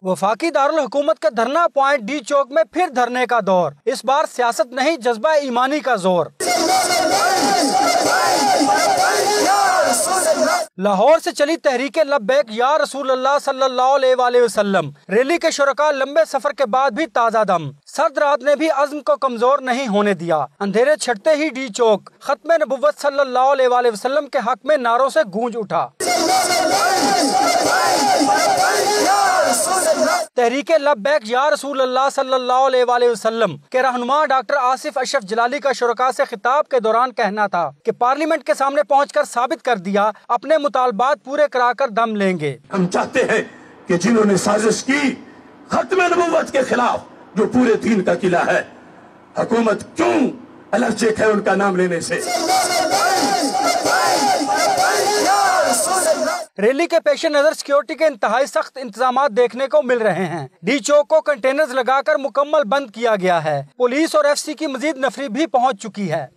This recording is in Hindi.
वफाकी दारुल हुकूमत के धरना पॉइंट डी चौक में फिर धरने का दौर। इस बार सियासत नहीं, जज्बा ईमानी का जोर। लाहौर से चली तहरीके लब्बैक या रसूल अल्लाह सल्लल्लाहु अलैहि वसल्लम। रैली के शुरका लंबे सफर के बाद भी ताजा दम। सर्द रात ने भी अज़्म को कमजोर नहीं होने दिया। अंधेरे छटते ही डी चौक खत्मे नबुव्वत सल्लल्लाहु अलैहि वसल्लम के हक में नारों से गूंज उठा। तहरीके लब्बैक या रसूल अल्लाह सल्लल्लाहु अलैहि वसल्लम के रहनुमा डॉक्टर आसिफ अशरफ जलाली का शुरका से खिताब के दौरान कहना था कि पार्लियामेंट के सामने पहुंचकर साबित कर दिया अपने मुतालबात पूरे कराकर दम लेंगे। हम चाहते हैं कि जिन्होंने साजिश की खत्मे नबुव्वत के खिलाफ, जो पूरे दीन का किला है, हुकूमत क्यों एलर्जिक है उनका नाम लेने से। रैली के पेश नजर सिक्योरिटी के इंतहाई सख्त इंतजाम देखने को मिल रहे हैं। डी चौक को कंटेनर्स लगाकर मुकम्मल बंद किया गया है। पुलिस और एफसी की मजीद नफरी भी पहुंच चुकी है।